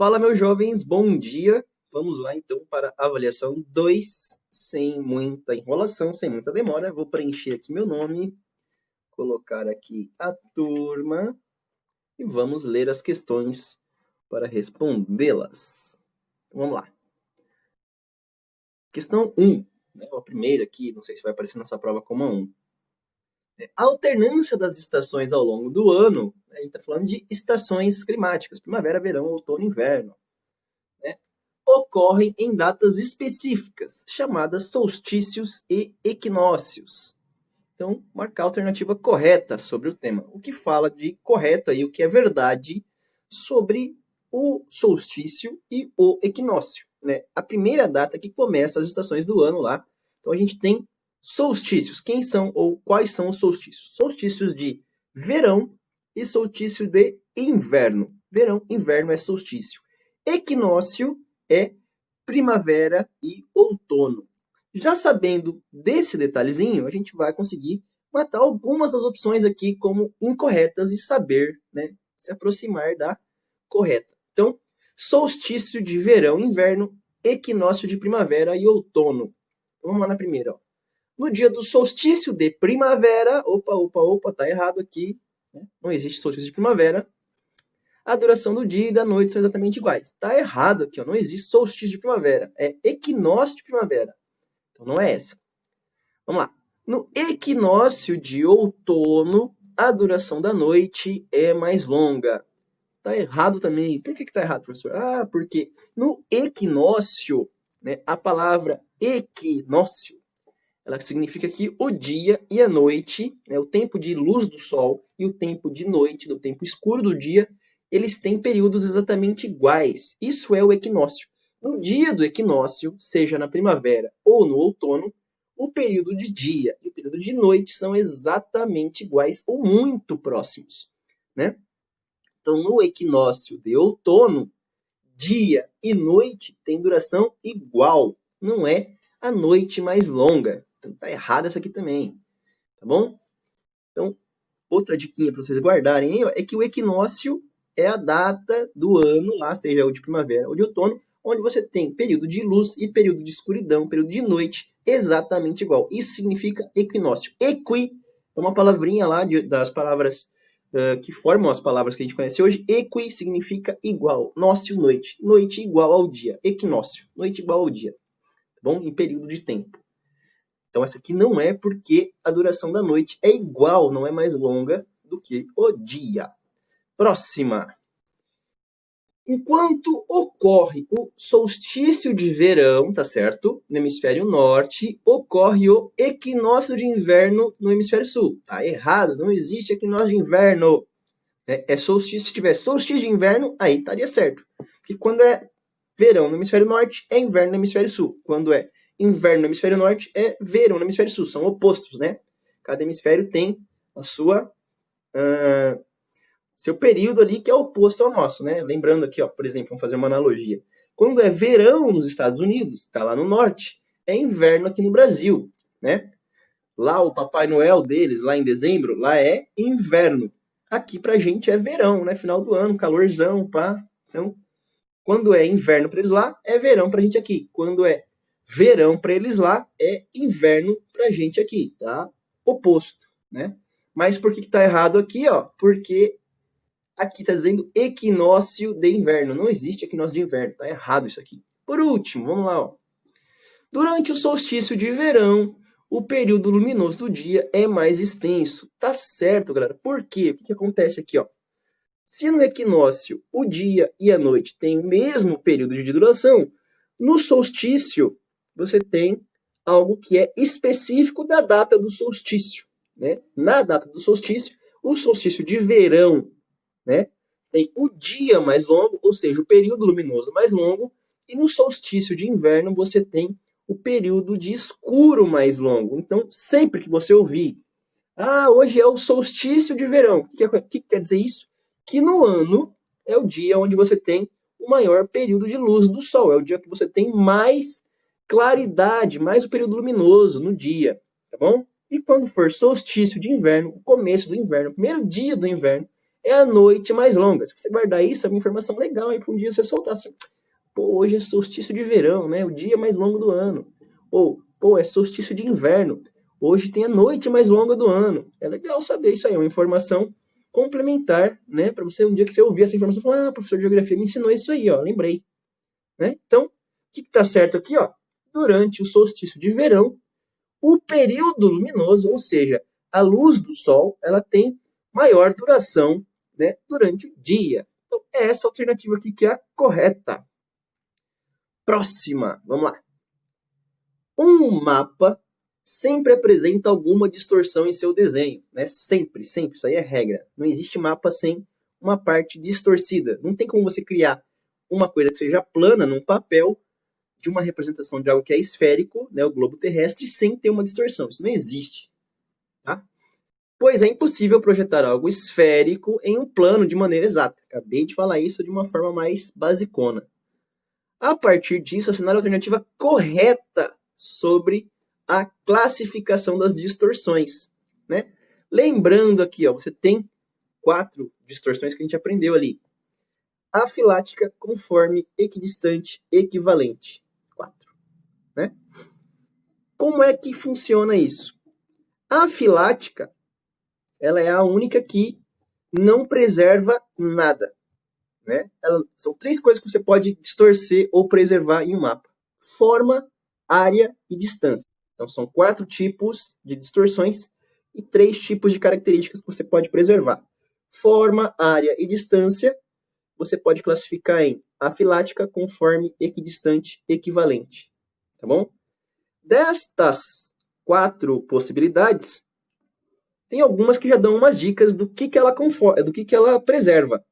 Fala, meus jovens, bom dia. Vamos lá, então, para a avaliação 2, sem muita enrolação, sem muita demora. Vou preencher aqui meu nome, colocar aqui a turma e vamos ler as questões para respondê-las. Vamos lá. Questão 1, né, a primeira aqui, não sei se vai aparecer na sua prova como 1. A alternância das estações ao longo do ano, a gente está falando de estações climáticas, primavera, verão, outono e inverno, né, ocorrem em datas específicas, chamadas solstícios e equinócios. Então, marcar a alternativa correta sobre o tema. O que fala de correto aí, o que é verdade sobre o solstício e o equinócio, né? A primeira data que começa as estações do ano lá. Então, a gente tem solstícios. Quem são ou quais são os solstícios? Solstícios de verão e solstício de inverno. Verão, inverno é solstício. Equinócio é primavera e outono. Já sabendo desse detalhezinho, a gente vai conseguir matar algumas das opções aqui como incorretas e saber, né, se aproximar da correta. Então, solstício de verão, inverno, equinócio de primavera e outono. Vamos lá na primeira. Ó. No dia do solstício de primavera, tá errado aqui, né? Não existe solstício de primavera. A duração do dia e da noite são exatamente iguais. Tá errado aqui, ó, não existe solstício de primavera, é equinócio de primavera. Então não é essa. Vamos lá. No equinócio de outono, a duração da noite é mais longa. Tá errado também. Por que tá errado, professor? Ah, porque no equinócio, né, a palavra equinócio, ela significa que o dia e a noite, né, o tempo de luz do sol e o tempo de noite, do tempo escuro do dia, eles têm períodos exatamente iguais. Isso é o equinócio. No dia do equinócio, seja na primavera ou no outono, o período de dia e o período de noite são exatamente iguais ou muito próximos, né? Então, no equinócio de outono, dia e noite têm duração igual. Não é a noite mais longa. Então, tá errado essa aqui também. Tá bom? Então, outra diquinha para vocês guardarem aí, ó, é que o equinócio é a data do ano, lá, seja o de primavera ou de outono, onde você tem período de luz e período de escuridão, período de noite, exatamente igual. Isso significa equinócio. Equi é uma palavrinha lá das palavras que formam as palavras que a gente conhece hoje. Equi significa igual. Nócio, noite. Noite igual ao dia. Equinócio. Noite igual ao dia. Tá bom? Em período de tempo. Então, essa aqui não é porque a duração da noite é igual, não é mais longa do que o dia. Próxima. Enquanto ocorre o solstício de verão, tá certo? No hemisfério norte, ocorre o equinócio de inverno no hemisfério sul. Tá errado, não existe equinócio de inverno. É solstício, se tiver solstício de inverno, aí estaria certo. Porque quando é verão no hemisfério norte, é inverno no hemisfério sul. Quando é inverno no hemisfério norte, é verão no hemisfério sul. São opostos, né? Cada hemisfério tem a sua... seu período ali que é oposto ao nosso, né? Lembrando aqui, ó, por exemplo, vamos fazer uma analogia. Quando é verão nos Estados Unidos, tá lá no norte, é inverno aqui no Brasil, né? Lá o Papai Noel deles, lá em dezembro, lá é inverno. Aqui pra gente é verão, né? Final do ano, calorzão, pá. Então, quando é inverno pra eles lá, é verão pra gente aqui. Quando é verão pra eles lá, é inverno pra gente aqui, tá? Oposto, né? Mas por que tá errado aqui, ó? Porque aqui está dizendo equinócio de inverno. Não existe equinócio de inverno. Está errado isso aqui. Por último, vamos lá. Ó. Durante o solstício de verão, o período luminoso do dia é mais extenso. Tá certo, galera. Por quê? O que acontece aqui? Ó? Se no equinócio o dia e a noite têm o mesmo período de duração, no solstício você tem algo que é específico da data do solstício. Né? Na data do solstício, o solstício de verão, né, tem o dia mais longo, ou seja, o período luminoso mais longo, e no solstício de inverno você tem o período de escuro mais longo. Então, sempre que você ouvir, hoje é o solstício de verão, o que quer dizer isso? Que no ano é o dia onde você tem o maior período de luz do sol, é o dia que você tem mais claridade, mais o período luminoso no dia, tá bom? E quando for solstício de inverno, o começo do inverno, o primeiro dia do inverno, é a noite mais longa. Se você guardar isso, é uma informação legal aí para um dia você soltar. Você fala, pô, hoje é solstício de verão, né? O dia mais longo do ano. Ou, pô, é solstício de inverno. Hoje tem a noite mais longa do ano. É legal saber isso aí, é uma informação complementar, né? Para você, um dia que você ouvir essa informação, falar, ah, professor de geografia me ensinou isso aí, ó, lembrei. Né? Então, o que está certo aqui, ó? Durante o solstício de verão, o período luminoso, ou seja, a luz do sol, ela tem maior duração, né, durante o dia. Então, é essa alternativa aqui que é a correta. Próxima, vamos lá. Um mapa sempre apresenta alguma distorção em seu desenho, né? Sempre, sempre, isso aí é regra. Não existe mapa sem uma parte distorcida. Não tem como você criar uma coisa que seja plana num papel de uma representação de algo que é esférico, né, o globo terrestre, sem ter uma distorção. Isso não existe. Tá? Pois é impossível projetar algo esférico em um plano de maneira exata. Acabei de falar isso de uma forma mais basicona. A partir disso, assinar a alternativa correta sobre a classificação das distorções. Né? Lembrando aqui, ó, você tem 4 distorções que a gente aprendeu ali. Afilática, conforme, equidistante, equivalente. 4. Né? Como é que funciona isso? A afilática, ela é a única que não preserva nada. Né? São 3 coisas que você pode distorcer ou preservar em um mapa. Forma, área e distância. Então, são 4 tipos de distorções e 3 tipos de características que você pode preservar. Forma, área e distância, você pode classificar em afilática, conforme, equidistante, equivalente. Tá bom? Destas 4 possibilidades, tem algumas que já dão umas dicas do que ela conforma, do que ela preserva.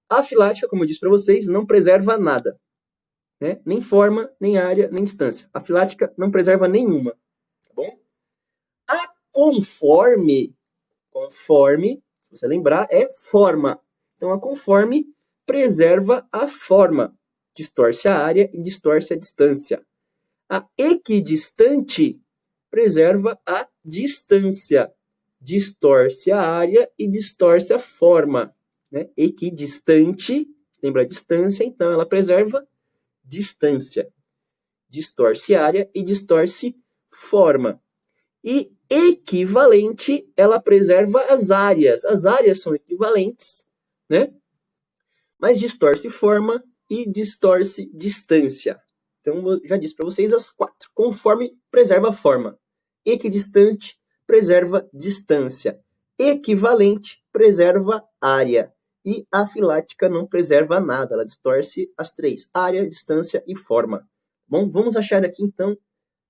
A afilática, como eu disse para vocês, não preserva nada. Né? Nem forma, nem área, nem distância. A afilática não preserva nenhuma. Tá bom? A conforme, se você lembrar, é forma. Então, a conforme preserva a forma. Distorce a área e distorce a distância. A equidistante preserva a distância. Distorce a área e distorce a forma. Né? Equidistante, lembra a distância, então ela preserva distância. Distorce área e distorce forma. E equivalente, ela preserva as áreas. As áreas são equivalentes, né? Mas distorce forma e distorce distância. Então, eu já disse para vocês as 4. Conforme preserva a forma. Equidistante preserva distância. Equivalente preserva área. E afilática não preserva nada. Ela distorce as 3. Área, distância e forma. Bom, vamos achar aqui, então,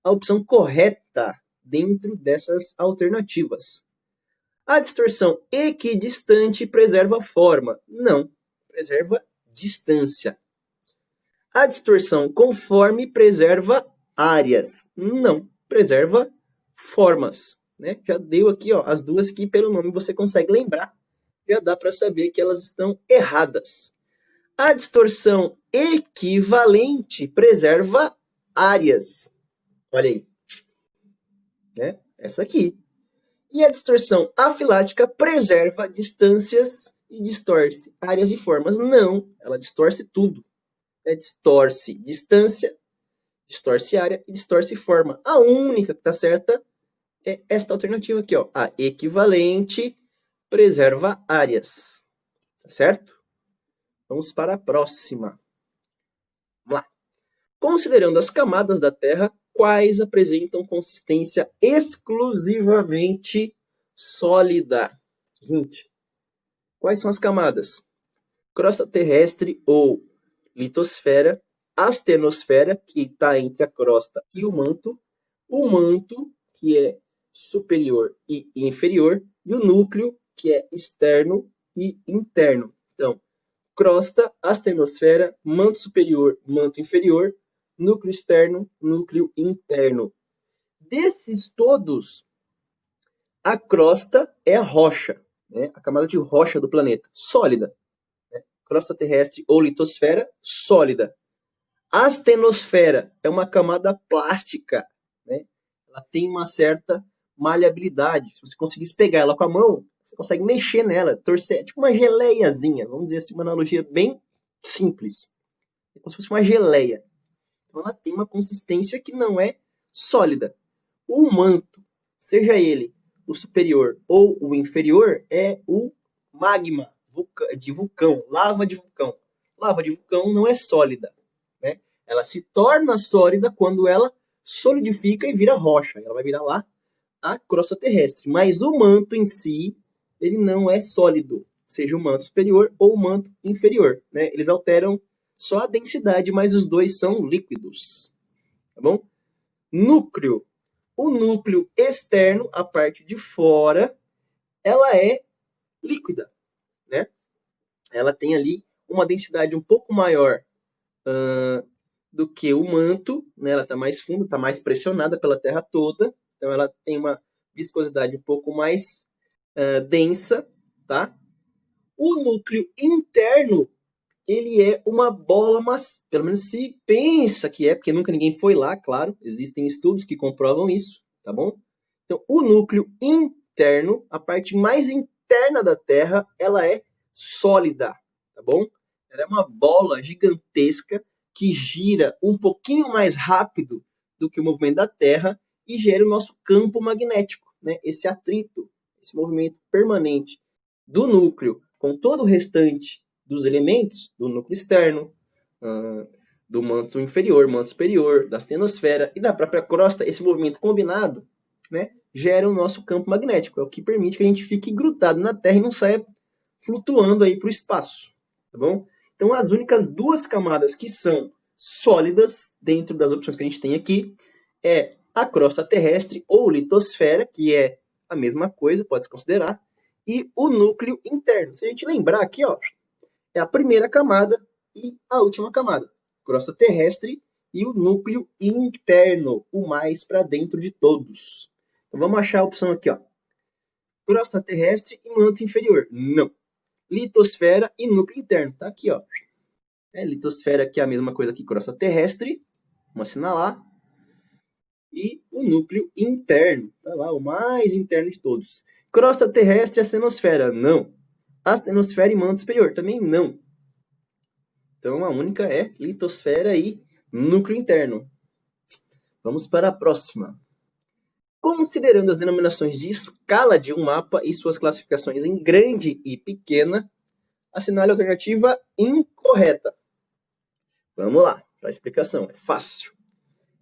a opção correta dentro dessas alternativas. A distorção equidistante preserva a forma. Não, preserva distância. A distorção conforme preserva áreas. Não, preserva formas. Né? Já deu aqui ó, as duas que pelo nome você consegue lembrar. Já dá para saber que elas estão erradas. A distorção equivalente preserva áreas. Olha aí. Né? Essa aqui. E a distorção afilática preserva distâncias e distorce áreas e formas. Não, ela distorce tudo. Distorce distância, distorce área e distorce forma. A única que está certa é esta alternativa aqui, ó. A equivalente preserva áreas. Tá certo? Vamos para a próxima. Vamos lá. Considerando as camadas da Terra, quais apresentam consistência exclusivamente sólida? Gente, quais são as camadas? Crosta terrestre ou litosfera, astenosfera, que está entre a crosta e o manto, que é superior e inferior, e o núcleo, que é externo e interno. Então, crosta, astenosfera, manto superior, manto inferior, núcleo externo, núcleo interno. Desses todos, a crosta é a rocha, né? A camada de rocha do planeta, sólida. Crosta terrestre ou litosfera, sólida. A astenosfera é uma camada plástica, né? Ela tem uma certa maleabilidade. Se você conseguisse pegar ela com a mão, Você consegue mexer nela, torcer, é tipo uma geleiazinha, vamos dizer assim, uma analogia bem simples. É como se fosse uma geleia. Então ela tem uma consistência que não é sólida. O manto, seja ele o superior ou o inferior, é o magma de vulcão, lava de vulcão. Lava de vulcão não é sólida, né? Ela se torna sólida quando ela solidifica e vira rocha. Ela vai virar lá a crosta terrestre. Mas o manto em si, ele não é sólido, seja o manto superior ou o manto inferior, né? Eles alteram só a densidade, mas os dois são líquidos, tá bom? Núcleo. O núcleo externo, a parte de fora, ela é líquida, né? Ela tem ali uma densidade um pouco maior do que o manto, né? Ela está mais funda, está mais pressionada pela Terra toda, então ela tem uma viscosidade um pouco mais densa, tá? O núcleo interno, ele é uma bola, mas pelo menos se pensa que é, porque nunca ninguém foi lá, claro, existem estudos que comprovam isso, tá bom? Então, o núcleo interno, a parte mais interna da Terra, ela é sólida, tá bom? Ela é uma bola gigantesca que gira um pouquinho mais rápido do que o movimento da Terra e gera o nosso campo magnético, né? Esse atrito, esse movimento permanente do núcleo com todo o restante dos elementos, do núcleo externo, do manto inferior, manto superior, da astenosfera e da própria crosta, esse movimento combinado, né, gera o nosso campo magnético. É o que permite que a gente fique grudado na Terra e não saia flutuando aí para o espaço, tá bom? Então, as únicas duas camadas que são sólidas dentro das opções que a gente tem aqui é a crosta terrestre ou litosfera, que é a mesma coisa, pode se considerar, e o núcleo interno. Se a gente lembrar aqui, ó, é a primeira camada e a última camada. Crosta terrestre e o núcleo interno, o mais para dentro de todos. Então vamos achar a opção aqui, ó. Crosta terrestre e manto inferior. Não. Litosfera e núcleo interno. Tá aqui, ó. Litosfera aqui é a mesma coisa que crosta terrestre. Vamos assinalar. E o núcleo interno. Tá lá, o mais interno de todos. Crosta terrestre e astenosfera. Não. Astenosfera e manto superior. Também não. Então a única é litosfera e núcleo interno. Vamos para a próxima. Considerando as denominações de escala de um mapa e suas classificações em grande e pequena, assinale a alternativa incorreta. Vamos lá, para a explicação. É fácil.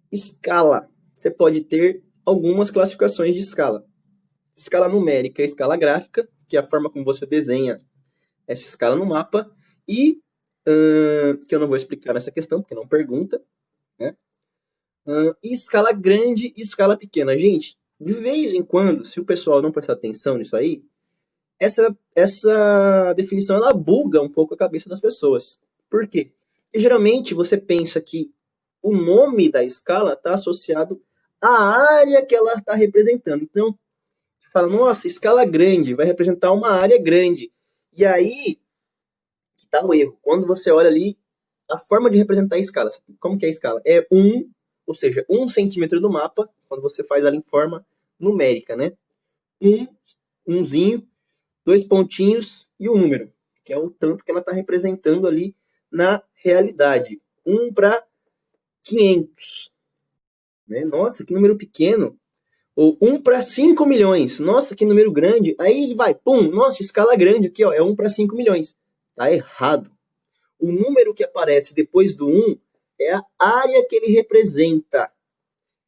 Escala. Você pode ter algumas classificações de escala. Escala numérica e escala gráfica, que é a forma como você desenha essa escala no mapa, e que eu não vou explicar nessa questão, porque não pergunta, né? E escala grande e escala pequena. Gente, de vez em quando, se o pessoal não prestar atenção nisso aí, essa definição ela buga um pouco a cabeça das pessoas. Por quê? Porque geralmente você pensa que o nome da escala está associado à área que ela está representando. Então, você fala, nossa, escala grande, vai representar uma área grande. E aí, que está o erro. Quando você olha ali, a forma de representar a escala. Como que é a escala? É ou seja, 1 centímetro do mapa, quando você faz ela em forma numérica, né? Umzinho, 2 pontinhos e o número, que é o tanto que ela está representando ali na realidade. 1 para 500. Né? Nossa, que número pequeno. Ou 1 para 5 milhões. Nossa, que número grande. Aí ele vai, pum, nossa, escala grande aqui, ó, é 1 para 5 milhões. Tá errado. O número que aparece depois do 1 é a área que ele representa.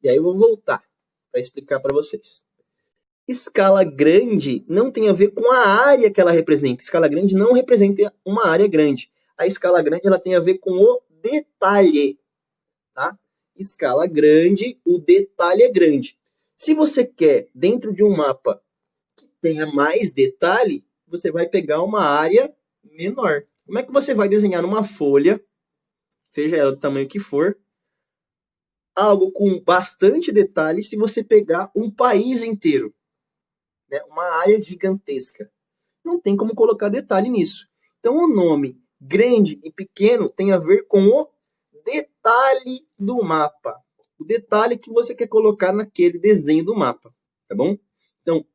E aí eu vou voltar para explicar para vocês. Escala grande não tem a ver com a área que ela representa. Escala grande não representa uma área grande. A escala grande ela tem a ver com o detalhe. Tá? Escala grande, o detalhe é grande. Se você quer, dentro de um mapa que tenha mais detalhe, você vai pegar uma área menor. Como é que você vai desenhar numa folha, seja ela do tamanho que for, algo com bastante detalhe se você pegar um país inteiro? Né? Uma área gigantesca. Não tem como colocar detalhe nisso. Então, o nome grande e pequeno tem a ver com o detalhe do mapa. O detalhe que você quer colocar naquele desenho do mapa. Tá bom? Então,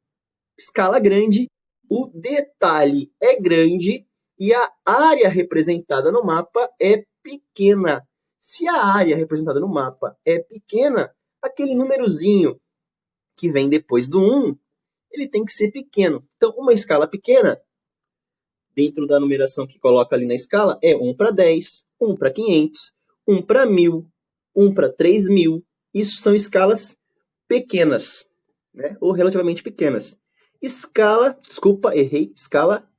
escala grande o detalhe é grande e a área representada no mapa é pequena. Se a área representada no mapa é pequena, aquele númerozinho que vem depois do 1, ele tem que ser pequeno. Então, uma escala pequena, dentro da numeração que coloca ali na escala, é 1 para 10, 1 para 500, 1 para 1000, 1 para 3000. Isso são escalas pequenas, né? Ou relativamente pequenas. Escala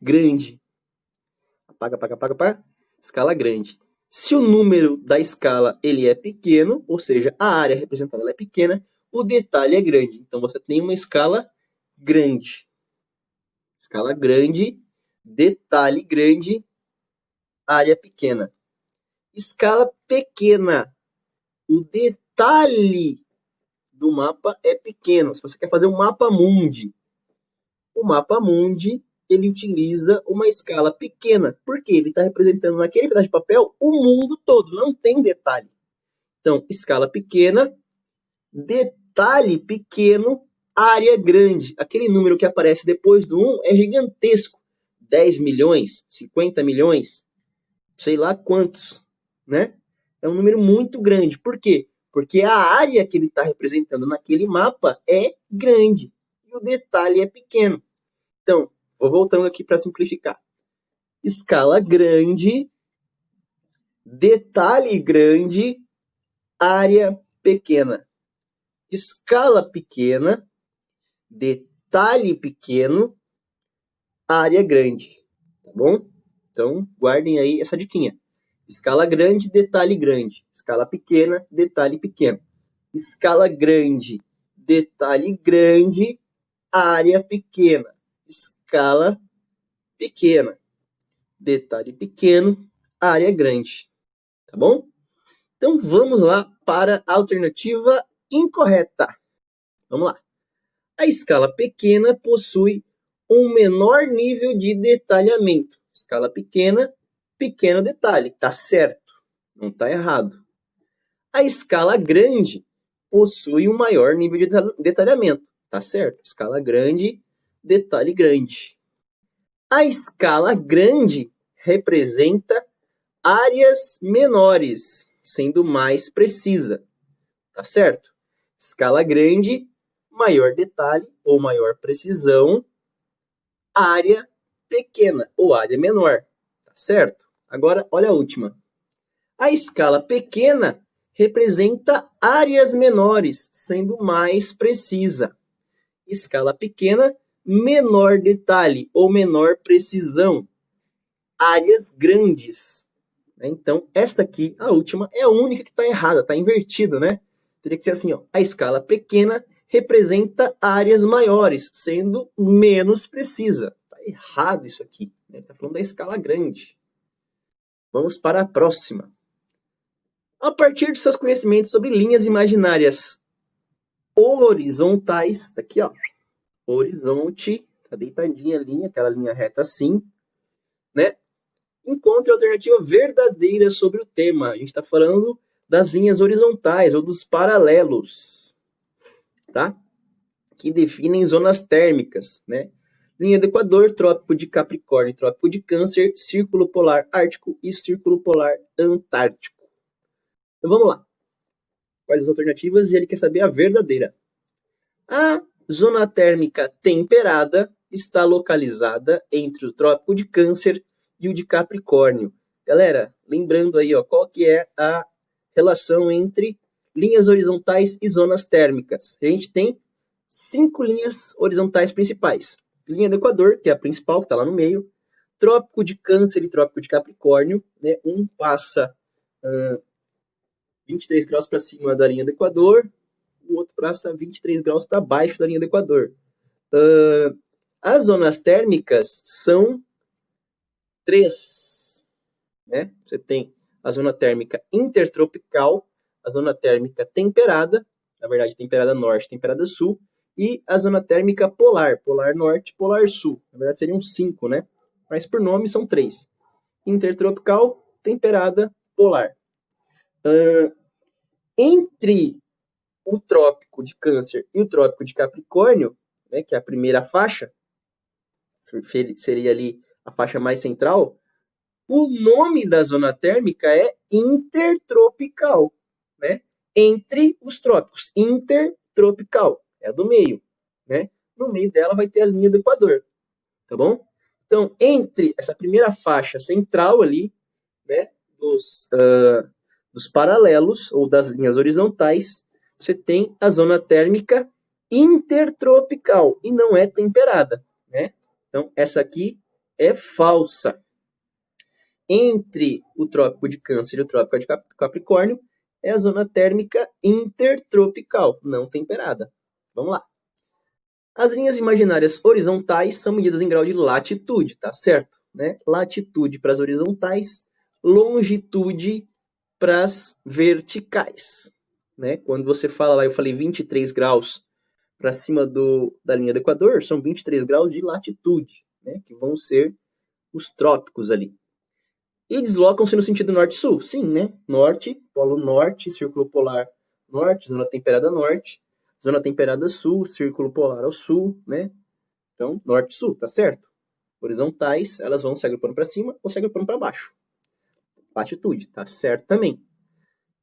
grande. Apaga. Escala grande. Se o número da escala ele é pequeno, ou seja, a área representada é pequena, o detalhe é grande. Então, você tem uma escala grande. Escala grande, detalhe grande, área pequena. Escala pequena. O detalhe do mapa é pequeno. Se você quer fazer um mapa mundi, o mapa mundi ele utiliza uma escala pequena, porque ele está representando naquele pedaço de papel o mundo todo, não tem detalhe. Então, escala pequena, detalhe pequeno, área grande. Aquele número que aparece depois do 1 é gigantesco. 10 milhões, 50 milhões, sei lá quantos, né? É um número muito grande. Por quê? Porque a área que ele está representando naquele mapa é grande e o detalhe é pequeno. Então, vou voltando aqui para simplificar. Escala grande, detalhe grande, área pequena. Escala pequena, detalhe pequeno, área grande. Tá bom? Então, guardem aí essa diquinha. Escala grande, detalhe grande. Escala pequena, detalhe pequeno. Escala grande, detalhe grande, área pequena. Escala pequena, detalhe pequeno, área grande. Tá bom? Então, vamos lá para a alternativa incorreta. Vamos lá. A escala pequena possui um menor nível de detalhamento. Escala pequena, pequeno detalhe. Tá certo, não tá errado. A escala grande possui um maior nível de detalhamento. Tá certo, escala grande, detalhe grande. A escala grande representa áreas menores, sendo mais precisa. Tá certo? Escala grande, maior detalhe ou maior precisão, área pequena ou área menor. Tá certo? Agora, olha a última. A escala pequena representa áreas menores, sendo mais precisa. Escala pequena, menor detalhe ou menor precisão, áreas grandes. Então, esta aqui, a última, é a única que está errada, está invertido, né? Teria que ser assim, ó. A escala pequena representa áreas maiores, sendo menos precisa. Está errado isso aqui. Está falando da escala grande. Vamos para a próxima. A partir de seus conhecimentos sobre linhas imaginárias horizontais, tá aqui, ó. Horizonte, tá deitadinha a linha, aquela linha reta assim, né? Encontre a alternativa verdadeira sobre o tema. A gente está falando das linhas horizontais ou dos paralelos, tá? Que definem zonas térmicas, né? Linha do Equador, Trópico de Capricórnio, Trópico de Câncer, Círculo Polar Ártico e Círculo Polar Antártico. Então vamos lá. Quais as alternativas? E ele quer saber a verdadeira. A zona térmica temperada está localizada entre o Trópico de Câncer e o de Capricórnio. Galera, lembrando aí, ó, qual que é a relação entre linhas horizontais e zonas térmicas. A gente tem 5 linhas horizontais principais. Linha do Equador, que é a principal, que está lá no meio. Trópico de Câncer e Trópico de Capricórnio. Né? Um passa 23 graus para cima da linha do Equador, o outro passa 23 graus para baixo da linha do Equador. As zonas térmicas são 3. Né? Você tem a zona térmica intertropical, a zona térmica temperada, na verdade, temperada norte, temperada sul, e a zona térmica polar, polar norte, polar sul. Na verdade, seriam 5, né? Mas por nome são 3. Intertropical, temperada, polar. Entre o Trópico de Câncer e o Trópico de Capricórnio, né, que é a primeira faixa, seria ali a faixa mais central, o nome da zona térmica é intertropical, né? Entre os trópicos, intertropical, é a do meio, né? No meio dela vai ter a linha do Equador, tá bom? Então, entre essa primeira faixa central ali, né, dos paralelos ou das linhas horizontais, você tem a zona térmica intertropical e não é temperada, né? Então, essa aqui é falsa. Entre o Trópico de Câncer e o Trópico de Capricórnio é a zona térmica intertropical, não temperada. Vamos lá. As linhas imaginárias horizontais são medidas em grau de latitude, tá certo? Né? Latitude para as horizontais, longitude para as verticais. Né? Quando você fala lá, eu falei 23 graus para cima da linha do Equador, são 23 graus de latitude, né? Que vão ser os trópicos ali. E deslocam-se no sentido norte-sul. Sim, né? Norte, polo norte, círculo polar norte, zona temperada norte, zona temperada sul, círculo polar ao sul, né? Então, norte-sul, tá certo? Horizontais, elas vão se agrupando para cima ou se agrupando para baixo. Latitude, tá certo também.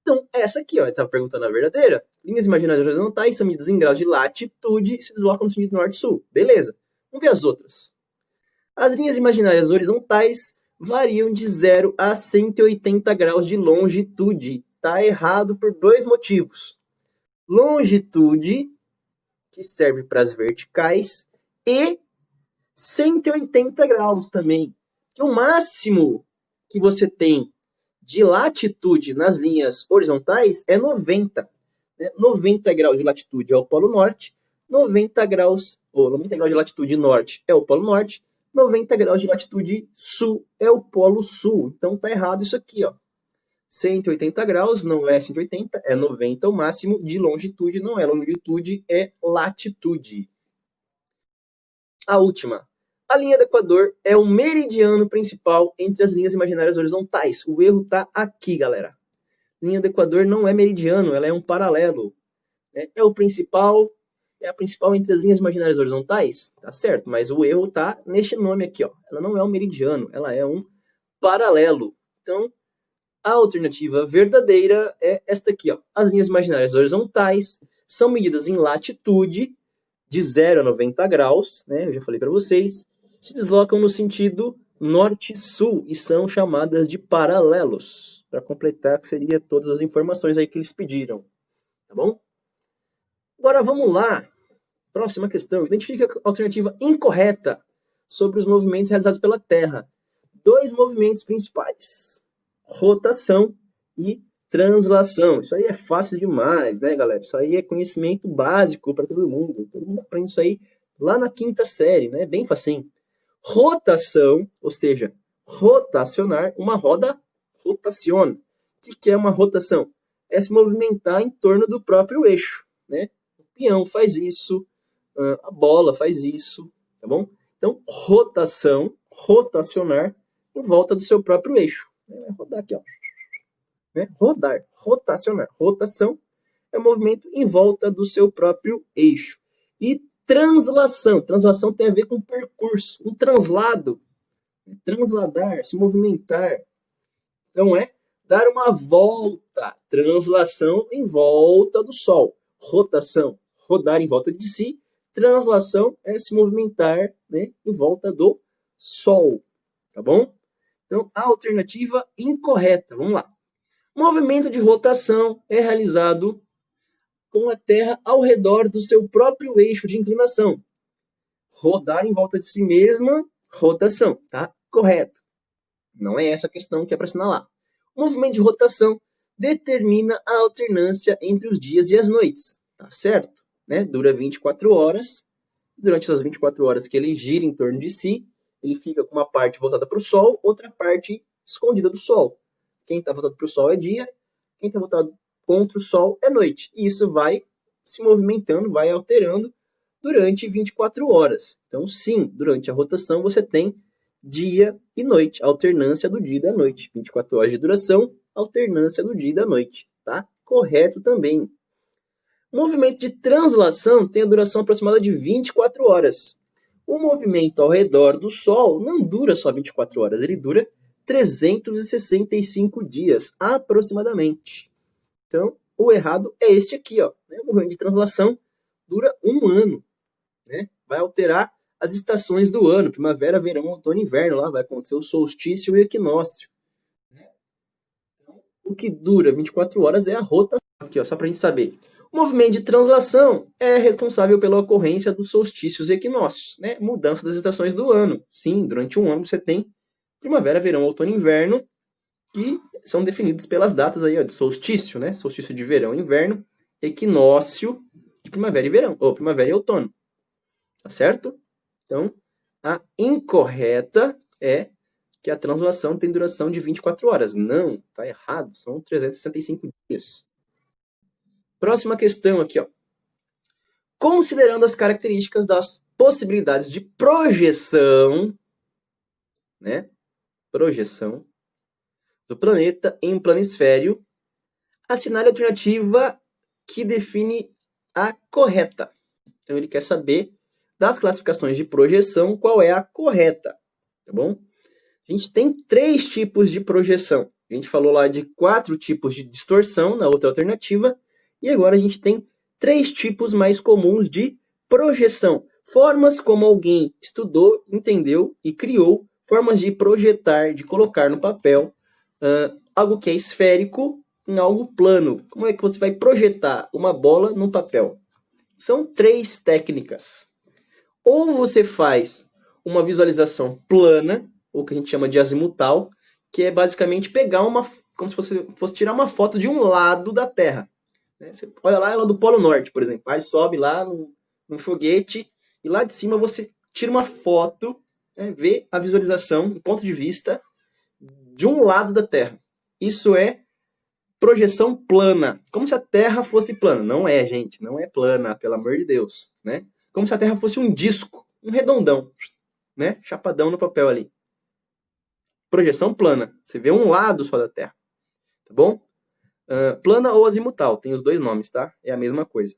Então, essa aqui, ó, eu estava perguntando a verdadeira. Linhas imaginárias horizontais são medidas em graus de latitude e se deslocam no sentido norte-sul. Beleza. Vamos ver as outras. As linhas imaginárias horizontais variam de 0 a 180 graus de longitude. Tá errado por dois motivos. Longitude, que serve para as verticais, e 180 graus também. Que o máximo que você tem de latitude nas linhas horizontais é 90. Né? 90 graus de latitude é o Polo Norte, 90 graus de latitude norte é o Polo Norte, 90 graus de latitude sul é o Polo Sul. Então tá errado isso aqui, ó. 180 graus não é 180, é 90 o máximo de longitude, não é longitude, é latitude. A última. A linha do Equador é o meridiano principal entre as linhas imaginárias horizontais. O erro tá aqui, galera. Linha do Equador não é meridiano, ela é um paralelo. É o principal, é a principal entre as linhas imaginárias horizontais, tá certo? Mas o erro tá neste nome aqui, ó. Ela não é um meridiano, ela é um paralelo. Então, a alternativa verdadeira é esta aqui, ó. As linhas imaginárias horizontais são medidas em latitude de 0 a 90 graus, né? Eu já falei para vocês. Se deslocam no sentido norte-sul e são chamadas de paralelos. Para completar, que seria todas as informações aí que eles pediram. Tá bom? Agora vamos lá. Próxima questão. Identifique a alternativa incorreta sobre os movimentos realizados pela Terra. Dois movimentos principais: rotação e translação. Isso aí é fácil demais, né, galera? Isso aí é conhecimento básico para todo mundo. Todo mundo aprende isso aí lá na quinta série, né? Bem facinho. Rotação, ou seja, rotacionar, uma roda rotaciona. O que é uma rotação? É se movimentar em torno do próprio eixo, né? O peão faz isso, a bola faz isso, tá bom? Então, rotação, rotacionar em volta do seu próprio eixo. Vai rodar aqui, ó. Né? Rodar, rotacionar. Rotação é o movimento em volta do seu próprio eixo. E translação. Translação tem a ver com percurso. Um translado. Transladar, se movimentar. Então é dar uma volta. Translação em volta do Sol. Rotação, rodar em volta de si. Translação é se movimentar, né, em volta do Sol. Tá bom? Então, a alternativa incorreta. Vamos lá. O movimento de rotação é realizado com a Terra ao redor do seu próprio eixo de inclinação. Rodar em volta de si mesma, rotação, tá? Correto. Não é essa a questão que é para assinalar. O movimento de rotação determina a alternância entre os dias e as noites, tá certo? Né? Dura 24 horas. Durante essas 24 horas que ele gira em torno de si, ele fica com uma parte voltada para o Sol, outra parte escondida do Sol. Quem está voltado para o Sol é dia, quem está voltado contra o Sol é noite. E isso vai se movimentando, vai alterando durante 24 horas. Então, sim, durante a rotação você tem dia e noite, alternância do dia e da noite. 24 horas de duração, alternância do dia e da noite. Tá? Correto também. O movimento de translação tem a duração aproximada de 24 horas. O movimento ao redor do Sol não dura só 24 horas, ele dura 365 dias, aproximadamente. Então, o errado é este aqui, ó. O movimento de translação dura um ano, né? Vai alterar as estações do ano, primavera, verão, outono e inverno, lá vai acontecer o solstício e o equinócio. Então, o que dura 24 horas é a rotação, aqui, ó, só para a gente saber. O movimento de translação é responsável pela ocorrência dos solstícios e equinócios, né? Mudança das estações do ano. Sim, durante um ano você tem primavera, verão, outono e inverno, que são definidos pelas datas aí, ó, de solstício, né? Solstício de verão e inverno, equinócio de primavera e verão, ou primavera e outono. Tá certo? Então, a incorreta é que a translação tem duração de 24 horas. Não, tá errado, são 365 dias. Próxima questão aqui, ó. Considerando as características das possibilidades de projeção, né? Projeção do planeta em um planisfério, assinale a alternativa que define a correta. Então, ele quer saber das classificações de projeção qual é a correta, tá bom? A gente tem 3 tipos de projeção. A gente falou lá de 4 tipos de distorção na outra alternativa, e agora a gente tem 3 tipos mais comuns de projeção. Formas como alguém estudou, entendeu e criou, formas de projetar, de colocar no papel, algo que é esférico em algo plano. Como é que você vai projetar uma bola no papel? São 3 técnicas. Ou você faz uma visualização plana, ou que a gente chama de azimutal, que é basicamente pegar como se você fosse tirar uma foto de um lado da Terra. Você olha lá, ela é do Polo Norte, por exemplo. Aí sobe lá num foguete e lá de cima você tira uma foto, vê a visualização, o ponto de vista de um lado da Terra. Isso é projeção plana. Como se a Terra fosse plana. Não é, gente. Não é plana, pelo amor de Deus. Né? Como se a Terra fosse um disco, um redondão, né? Chapadão no papel ali. Projeção plana. Você vê um lado só da Terra. Tá bom? Plana ou azimutal. Tem os 2 nomes, tá? É a mesma coisa.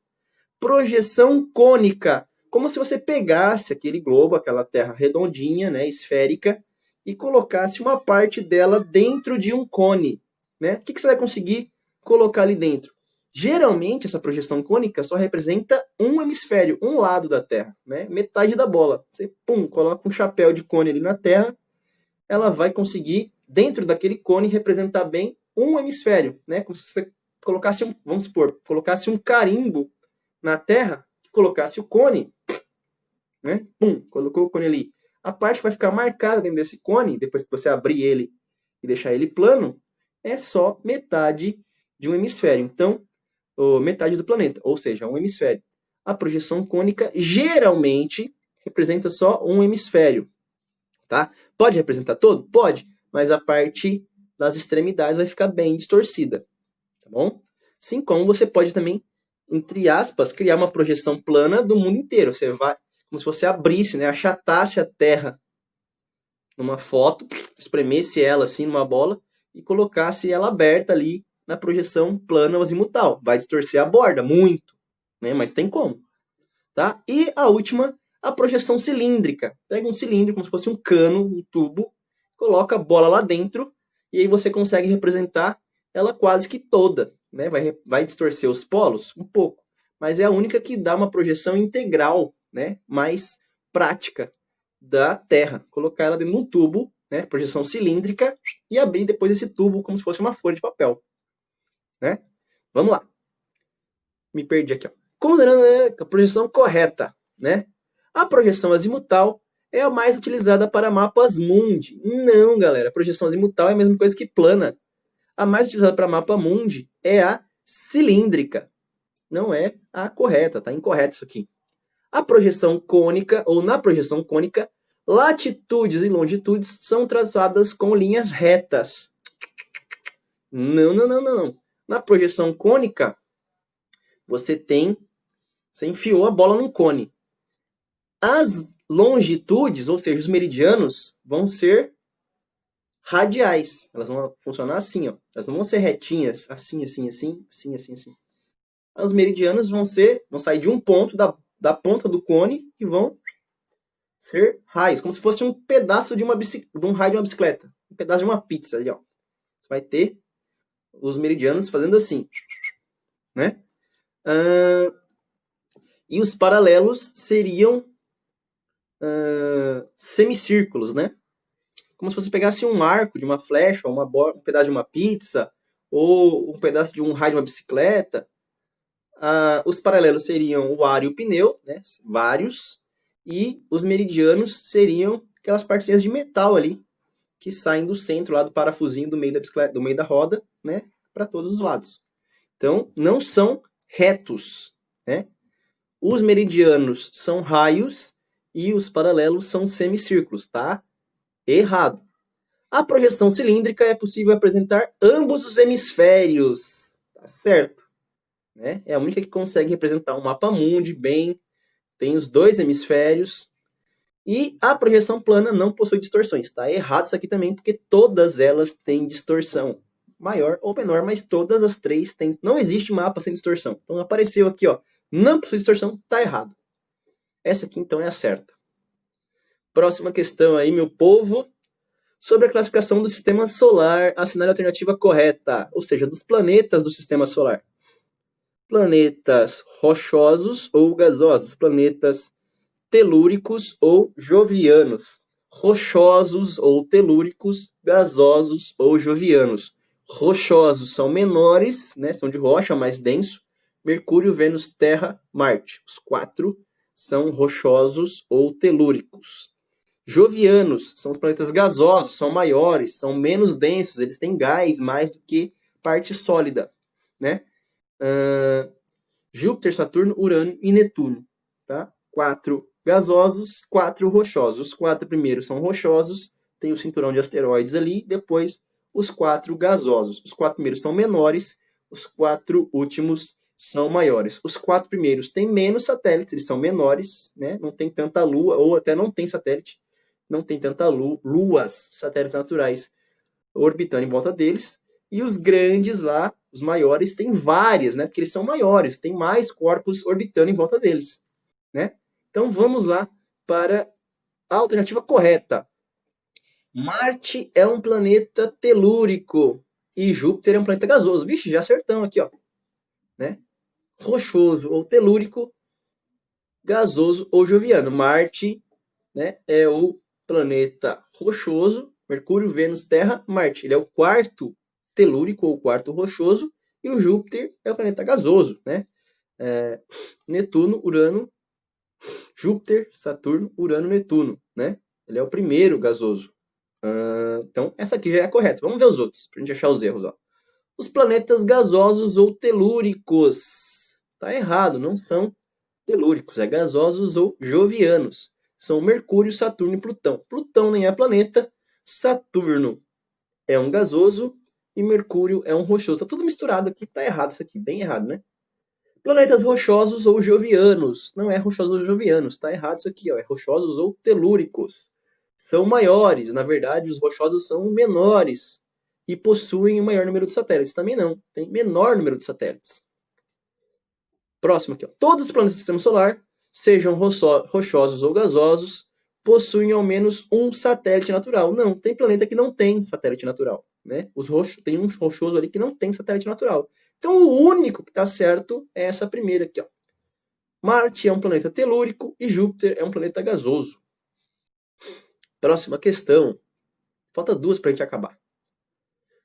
Projeção cônica. Como se você pegasse aquele globo, aquela Terra redondinha, né? Esférica, e colocasse uma parte dela dentro de um cone. Né? O que você vai conseguir colocar ali dentro? Geralmente, essa projeção cônica só representa um hemisfério, um lado da Terra, né? Metade da bola. Você, coloca um chapéu de cone ali na Terra, ela vai conseguir, dentro daquele cone, representar bem um hemisfério, né? Como se você colocasse vamos supor, colocasse um carimbo na Terra, colocasse o cone, né? Colocou o cone ali. A parte que vai ficar marcada dentro desse cone, depois que você abrir ele e deixar ele plano, é só metade de um hemisfério. Então, metade do planeta, ou seja, um hemisfério. A projeção cônica geralmente representa só um hemisfério. Tá? Pode representar todo? Pode, mas a parte das extremidades vai ficar bem distorcida. Tá bom? Assim como você pode também, entre aspas, criar uma projeção plana do mundo inteiro. Você vai, como se você abrisse, né, achatasse a Terra numa foto, espremesse ela assim numa bola e colocasse ela aberta ali na projeção plana ou azimutal. Vai distorcer a borda muito, né? Mas tem como. Tá? E a última, a projeção cilíndrica. Pega um cilindro, como se fosse um cano, um tubo, coloca a bola lá dentro e aí você consegue representar ela quase que toda. Né? Vai distorcer os polos? Um pouco. Mas é a única que dá uma projeção integral, né? Mais prática da Terra. Colocar ela dentro de um tubo, né? Projeção cilíndrica, e abrir depois esse tubo como se fosse uma folha de papel. Né? Vamos lá. Me perdi aqui. Ó. Considerando a projeção correta, né? A projeção azimutal é a mais utilizada para mapas mundi. Não, galera. A projeção azimutal é a mesma coisa que plana. A mais utilizada para mapa mundi é a cilíndrica. Não é a correta, tá incorreto isso aqui. A projeção cônica, ou na projeção cônica, latitudes e longitudes são traçadas com linhas retas. Não. Na projeção cônica, você enfiou a bola num cone. As longitudes, ou seja, os meridianos, vão ser radiais. Elas vão funcionar assim, ó. Elas não vão ser retinhas, assim. Os meridianos vão sair de um ponto da ponta do cone e vão ser raios, como se fosse um pedaço de um raio de uma bicicleta, um pedaço de uma pizza ali, ó. Você vai ter os meridianos fazendo assim, né? E os paralelos seriam semicírculos, né? Como se você pegasse um arco de uma flecha, ou um pedaço de uma pizza, ou um pedaço de um raio de uma bicicleta. Os paralelos seriam o ar e o pneu, né? Vários. E os meridianos seriam aquelas partinhas de metal ali, que saem do centro, lá do parafusinho do meio da bicicleta, do meio da roda, né? Para todos os lados. Então, não são retos, né? Os meridianos são raios e os paralelos são semicírculos, tá? Errado. A projeção cilíndrica é possível apresentar ambos os hemisférios, tá certo? Né? É a única que consegue representar um mapa mundi bem, tem os dois hemisférios. E a projeção plana não possui distorções. Está errado isso aqui também, porque todas elas têm distorção. Maior ou menor, mas todas as três têm. Não existe mapa sem distorção. Então apareceu aqui, ó. Não possui distorção, está errado. Essa aqui então é a certa. Próxima questão aí, meu povo. Sobre a classificação do sistema solar, assinale a alternativa correta, ou seja, dos planetas do sistema solar. Planetas rochosos ou gasosos, planetas telúricos ou jovianos, rochosos ou telúricos, gasosos ou jovianos. Rochosos são menores, né, são de rocha, mais denso, Mercúrio, Vênus, Terra, Marte. Os 4 são rochosos ou telúricos. Jovianos são os planetas gasosos, são maiores, são menos densos, eles têm gás mais do que parte sólida, né? Júpiter, Saturno, Urano e Netuno, tá? 4 gasosos, 4 rochosos. Os 4 primeiros são rochosos, tem o cinturão de asteroides ali, depois os 4 gasosos. Os 4 primeiros são menores, os 4 últimos são maiores. Os 4 primeiros têm menos satélites, eles são menores, né? Não tem tanta lua, ou até não tem satélite, não tem tanta luas, satélites naturais, orbitando em volta deles. E os grandes lá, os maiores, têm várias, né? Porque eles são maiores, tem mais corpos orbitando em volta deles, né? Então vamos lá para a alternativa correta. Marte é um planeta telúrico e Júpiter é um planeta gasoso. Vixe, já acertamos aqui, ó. Né? Rochoso ou telúrico, gasoso ou joviano. Marte, né, é o planeta rochoso, Mercúrio, Vênus, Terra, Marte. Ele é o quarto telúrico ou quarto rochoso, e o Júpiter é o planeta gasoso, né? Netuno, Urano, Júpiter, Saturno, Urano, Netuno, né? Ele é o primeiro gasoso. Então, essa aqui já é a correta. Vamos ver os outros, para a gente achar os erros, ó. Os planetas gasosos ou telúricos. Tá errado, não são telúricos, é gasosos ou jovianos. São Mercúrio, Saturno e Plutão. Plutão nem é planeta, Saturno é um gasoso e Mercúrio é um rochoso. Tá tudo misturado aqui, tá errado isso aqui, bem errado, né? Planetas rochosos ou jovianos. Não é rochosos ou jovianos, tá errado isso aqui, ó. É rochosos ou telúricos. São maiores, na verdade, os rochosos são menores e possuem um maior número de satélites. Também não, tem menor número de satélites. Próximo aqui, ó. Todos os planetas do sistema solar, sejam rochosos ou gasosos, possuem ao menos um satélite natural. Não, tem planeta que não tem satélite natural, né? Tem um rochoso ali que não tem satélite natural. Então, o único que está certo é essa primeira aqui, ó. Marte é um planeta telúrico e Júpiter é um planeta gasoso. Próxima questão. Falta 2 para a gente acabar.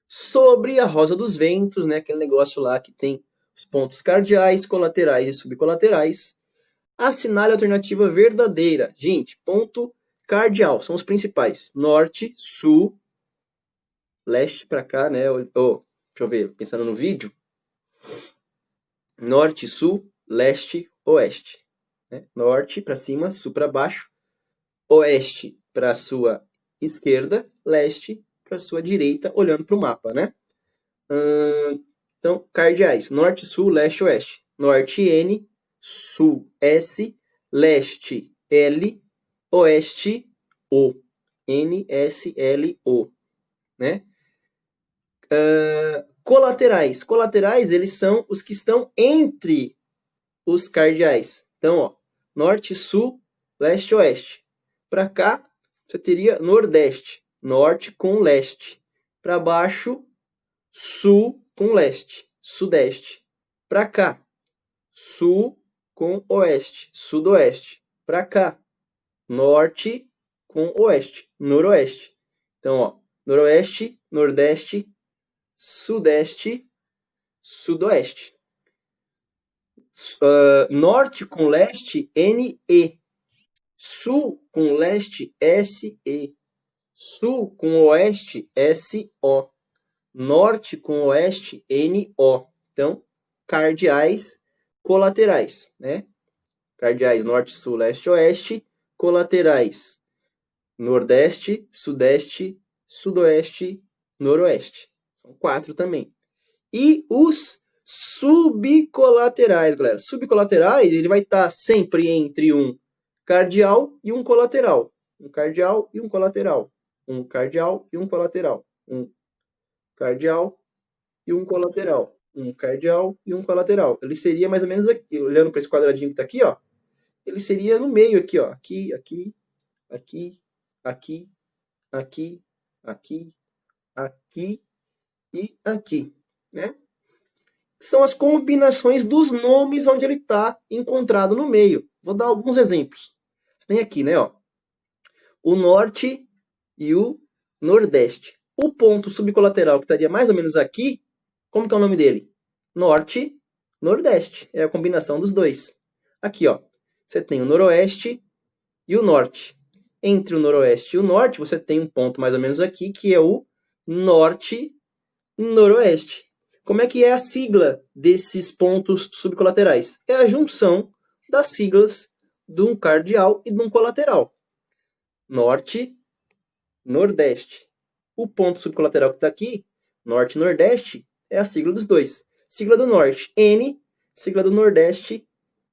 Sobre a rosa dos ventos, né? Aquele negócio lá que tem os pontos cardeais, colaterais e subcolaterais. Assinale a alternativa verdadeira. Gente, ponto cardeal são os principais. Norte, sul, leste para cá, né? Deixa eu ver, pensando no vídeo. Norte, sul, leste, oeste. Né? Norte para cima, sul para baixo. Oeste para a sua esquerda, leste para a sua direita, olhando para o mapa, né? Então, cardeais. Norte, sul, leste, oeste. Norte, N. Sul, S. Leste, L. Oeste, O. N, S, L, O. Né? Colaterais. Colaterais, eles são os que estão entre os cardeais. Então, ó, norte, sul, leste, oeste. para cá, você teria nordeste, norte com leste. Para baixo, sul com leste, sudeste. Para cá, sul com oeste, sudoeste. Para cá, norte com oeste, noroeste. Então, ó, noroeste, nordeste, sudeste, sudoeste. Norte com leste, NE. Sul com leste, SE. Sul com oeste, SO. Norte com oeste, NO. Então, cardeais colaterais, né? Cardeais norte, sul, leste, oeste. Colaterais nordeste, sudeste, sudoeste, noroeste. São 4 também. E os subcolaterais, galera. Subcolaterais, ele vai estar sempre entre um cardeal e um colateral. Um cardeal e um colateral. Um cardeal e um colateral. Um cardeal e um colateral. Um cardeal e um colateral. Ele seria mais ou menos aqui, olhando para esse quadradinho que está aqui, ó. Ele seria no meio aqui, ó. Aqui, aqui, aqui, aqui, aqui, aqui, aqui e aqui, né? São as combinações dos nomes onde ele está encontrado no meio. Vou dar alguns exemplos. Você tem aqui, né, ó, o norte e o nordeste. O ponto subcolateral que estaria mais ou menos aqui, como que é o nome dele? Norte, nordeste. É a combinação dos dois. Aqui, ó, você tem o noroeste e o norte. Entre o noroeste e o norte, você tem um ponto mais ou menos aqui, que é o norte-noroeste. Como é que é a sigla desses pontos subcolaterais? É a junção das siglas de um cardeal e de um colateral. Norte, nordeste. O ponto subcolateral que está aqui, norte e nordeste, é a sigla dos dois. Sigla do norte, N. Sigla do nordeste,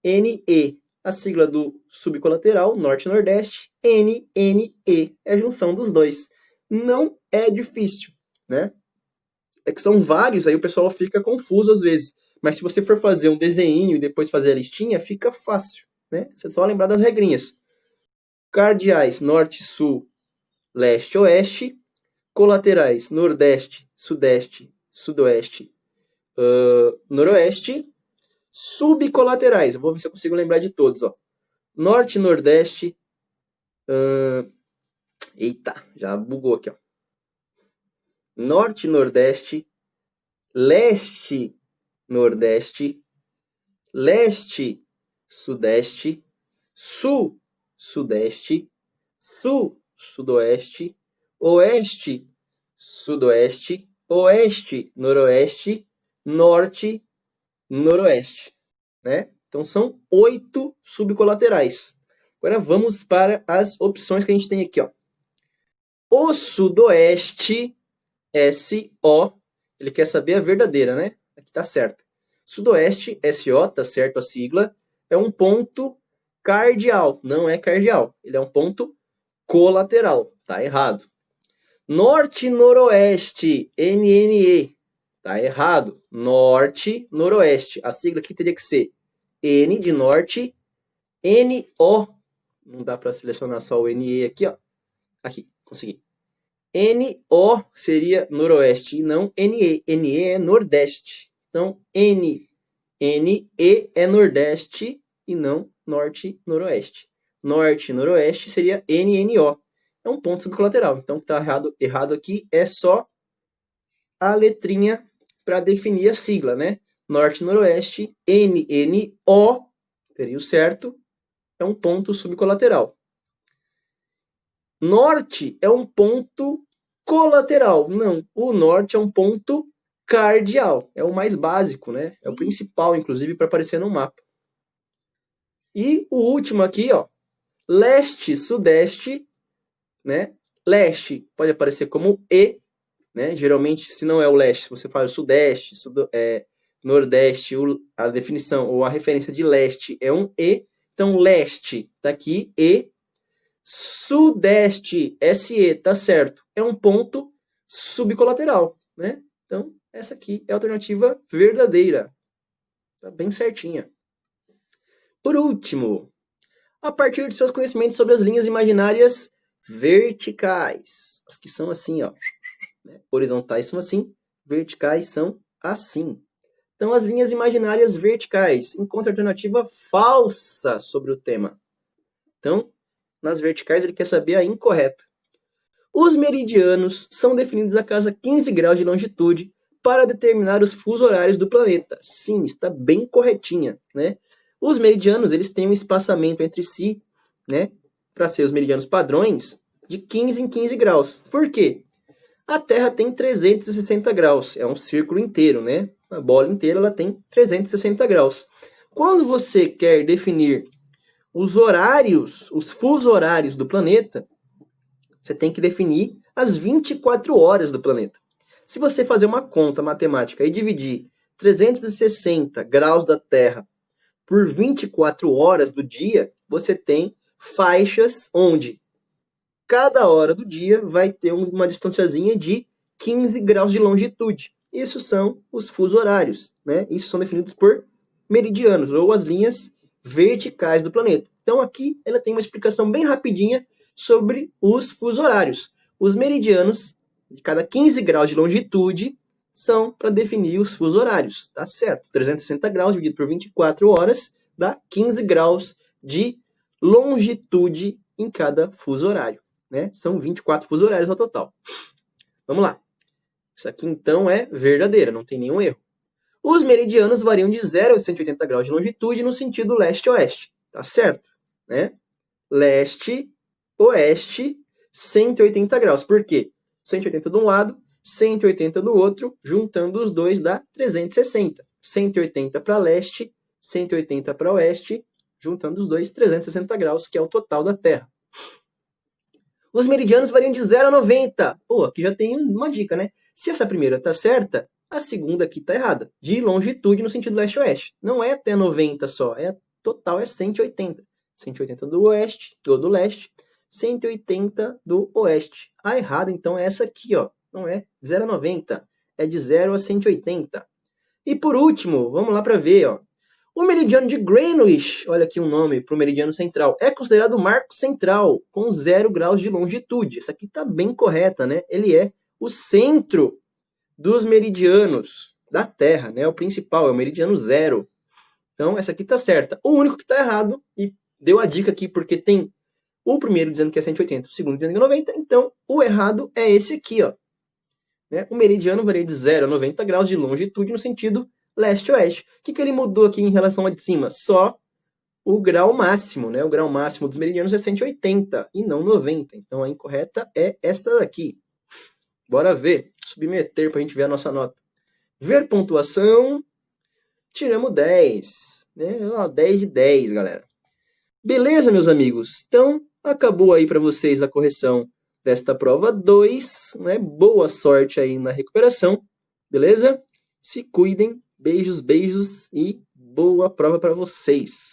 NE. A sigla do subcolateral, norte e nordeste, NNE. É a junção dos dois. Não é difícil, né? É que são vários, aí o pessoal fica confuso às vezes. Mas se você for fazer um desenho e depois fazer a listinha, fica fácil, né? Você só lembrar das regrinhas. Cardeais, norte, sul, leste, oeste. Colaterais, nordeste, sudeste, sudoeste, noroeste. Subcolaterais, eu vou ver se eu consigo lembrar de todos, ó. Norte, nordeste. Eita, já bugou aqui, ó. Norte, nordeste. Leste, nordeste. Leste, sudeste. Sul, sudeste. Sul, sudoeste. Oeste, sudoeste. Oeste, noroeste. Norte, noroeste, né? Então são 8 subcolaterais. Agora vamos para as opções que a gente tem aqui, ó. O sudoeste, SO, ele quer saber a verdadeira, né? Aqui tá certo. Sudoeste, SO, tá certo a sigla, é um ponto cardeal, não é cardeal. Ele é um ponto colateral, tá errado. Norte, noroeste, NNE, tá errado. Norte, noroeste. A sigla aqui teria que ser N de norte, NO. Não dá para selecionar só o NE aqui, ó. Aqui, consegui. NO seria noroeste e não NE. NE é nordeste. Então, NE é nordeste e não norte, noroeste. Norte, noroeste seria NNO. É um ponto subcolateral. Então, o que está errado aqui é só a letrinha para definir a sigla, né? Norte, noroeste, NNO, seria o certo, é um ponto subcolateral. Norte é um ponto colateral. Não, o norte é um ponto cardeal. É o mais básico, né? É o principal, inclusive, para aparecer no mapa. E o último aqui, ó, leste, sudeste, né? Leste pode aparecer como E, né? Geralmente, se não é o leste, você fala sudeste, nordeste, a definição ou a referência de leste é um E. Então, leste tá aqui, E. Sudeste, SE, tá certo. É um ponto subcolateral, né? Então, essa aqui é a alternativa verdadeira. Tá bem certinha. Por último, a partir de seus conhecimentos sobre as linhas imaginárias verticais. As que são assim, ó. Horizontais são assim, verticais são assim. Então, as linhas imaginárias verticais. Encontra alternativa falsa sobre o tema. Então, nas verticais ele quer saber a incorreta. Os meridianos são definidos a cada 15 graus de longitude para determinar os fusos horários do planeta. Sim, está bem corretinha, né? Os meridianos, eles têm um espaçamento entre si, né, para ser os meridianos padrões, de 15 em 15 graus. Por quê? A Terra tem 360 graus, é um círculo inteiro, né? A bola inteira ela tem 360 graus. Quando você quer definir os horários, os fusos horários do planeta, você tem que definir as 24 horas do planeta. Se você fazer uma conta matemática e dividir 360 graus da Terra por 24 horas do dia, você tem faixas onde cada hora do dia vai ter uma distanciazinha de 15 graus de longitude. Isso são os fusos horários, né? Isso são definidos por meridianos, ou as linhas verticais do planeta. Então aqui ela tem uma explicação bem rapidinha sobre os fusos horários. Os meridianos, de cada 15 graus de longitude, são para definir os fusos horários, tá certo? 360 graus dividido por 24 horas dá 15 graus de longitude em cada fuso horário, né? São 24 fusos horários no total. Vamos lá. Isso aqui então é verdadeira, não tem nenhum erro. Os meridianos variam de 0 a 180 graus de longitude no sentido leste-oeste, tá certo? Né? Leste, oeste, 180 graus. Por quê? 180 de um lado, 180 do outro, juntando os dois dá 360. 180 para leste, 180 para oeste, juntando os dois, 360 graus, que é o total da Terra. Os meridianos variam de 0 a 90. Pô, aqui já tem uma dica, né? Se essa primeira está certa, a segunda aqui está errada. De longitude no sentido leste-oeste. Não é até 90 só, total é 180. 180 do oeste, ou do leste, 180 do oeste. A errada, então, é essa aqui, ó. Não é 0 a 90, é de 0 a 180. E por último, vamos lá para ver, ó. O meridiano de Greenwich, olha aqui um nome para o meridiano central, é considerado o marco central, com 0 graus de longitude. Essa aqui está bem correta, né? Ele é o centro dos meridianos da Terra, né? O principal, é o meridiano 0. Então, essa aqui está certa. O único que está errado, e deu a dica aqui porque tem o primeiro dizendo que é 180, o segundo dizendo que é 90, então o errado é esse aqui, ó. Né? O meridiano varia de 0 a 90 graus de longitude no sentido leste-oeste. O que ele mudou aqui em relação a de cima? Só o grau máximo, né? O grau máximo dos meridianos é 180 e não 90. Então a incorreta é esta daqui. Bora ver, submeter para a gente ver a nossa nota. Ver pontuação, tiramos 10. Né? 10 de 10, galera. Beleza, meus amigos? Então, acabou aí para vocês a correção desta prova 2. Né? Boa sorte aí na recuperação. Beleza? Se cuidem. Beijos, beijos e boa prova para vocês.